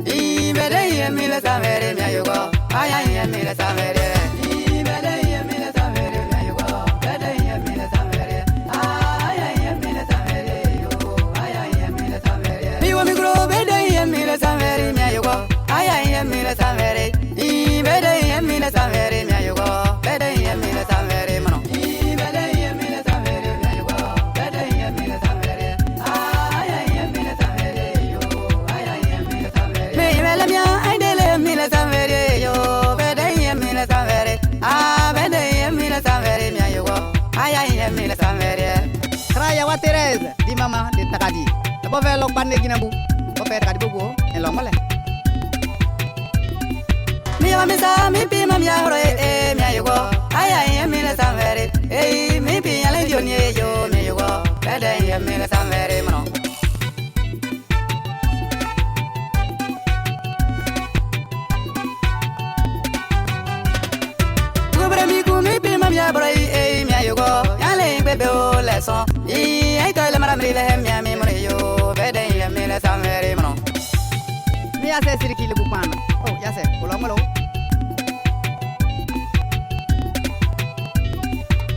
I better hear me let some very me you go. I hear me let some very. I better hear me let some very me you go. Better hear me let some very. I hear me let some very you. I hear me let some very. Me want me grow better hear me let some very me you go. I hear me let some very. I better hear me let some very me you go. Better hear me let some very man. I better hear me let some very me you go. Better hear me let some very. I hear me let some very you. I hear me let some very. Me let me I let me let some very you. Better hear me let some very. Better hear me let some very me you go. I hear me let some very. Kraya wa Teresa di mama di takadi. Apa fe long pan gina bu. Apa fe takadi bu en long male. Me wa me sa me pi mam ya ro me you go. I hear me let some very. Me pi ya le dio ni yo me you go. Better hear me let some very man. Me pi mam ya bro me you go. Ya le bebe o le son. I to le maram le me me mo yo. Better hear me let some very man. Me ya se siriki le bu pan. Oh ya se long malo.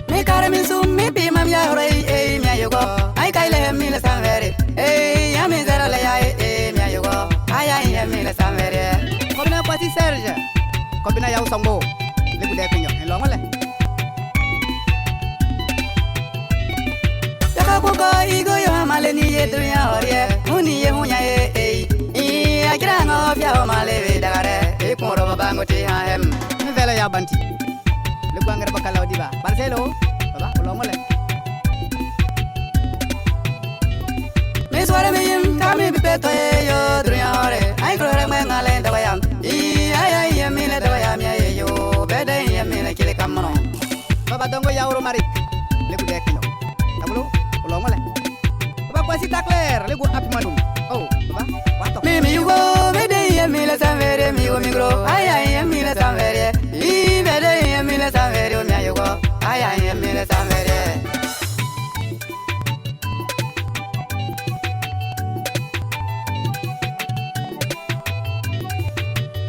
Me carry me soon, me be mam ya ray, me you go. I kaile me la sanvere. Ya me zera la ya, me you go. I me la sanvere. Kobina kwati Serge. Kobina ya usongo. Le bu de pinyo en long male. Ya ka ko igo yo male ni ye dunya ore. Uni ye munya e. Akira ngo fia male ve dagare. E ko ro bango ti ha hem. Me vela ya banti. Le bu ngere bakala diba. Barcelo. Me suare me yim kami bipeto yo driare ai krore me ngale dawayam ai me le dawayam ye yo bede ye me le kile kamno baba dongo ya uro mari le bu dekino tabulo ulo mole baba kwasi takler le bu api madum oh baba wato me you go bede ye me le sanvere mi go migro ai me le sanvere bede ye me le sanvere mi you go ai me le sanvere.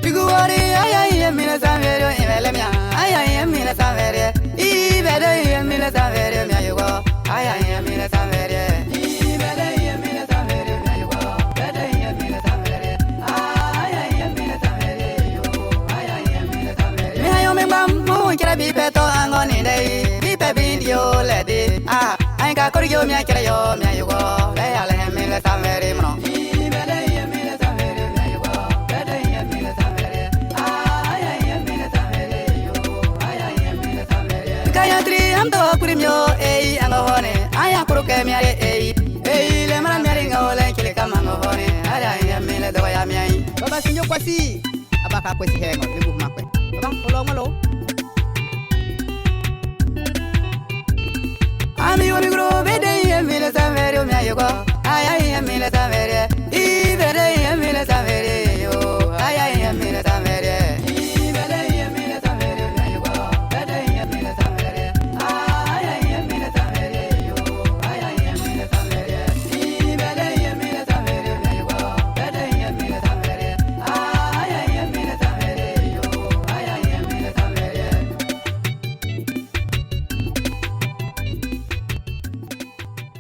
I me la sanvere in Lemia. I me la sanvere. I better me la sanvere, me you go. I me la sanvere. I better me la sanvere, me you go. Better me la sanvere. I me la sanvere, you. I me la sanvere. Me I me bam, mo kira bi peto angoni dei. Bi pe video ledi. I ka koryo me kira yo, me you go. Le ale me la sanvere mo. Yo angone aya kuruke mi ai le mara mi ngole kile kama ngone ara me le do ya mi baba sinyo kwasi abaka kwasi hengo le bu makwe baba olo malo ami wo mi gro bede me le sanvere mi ayo go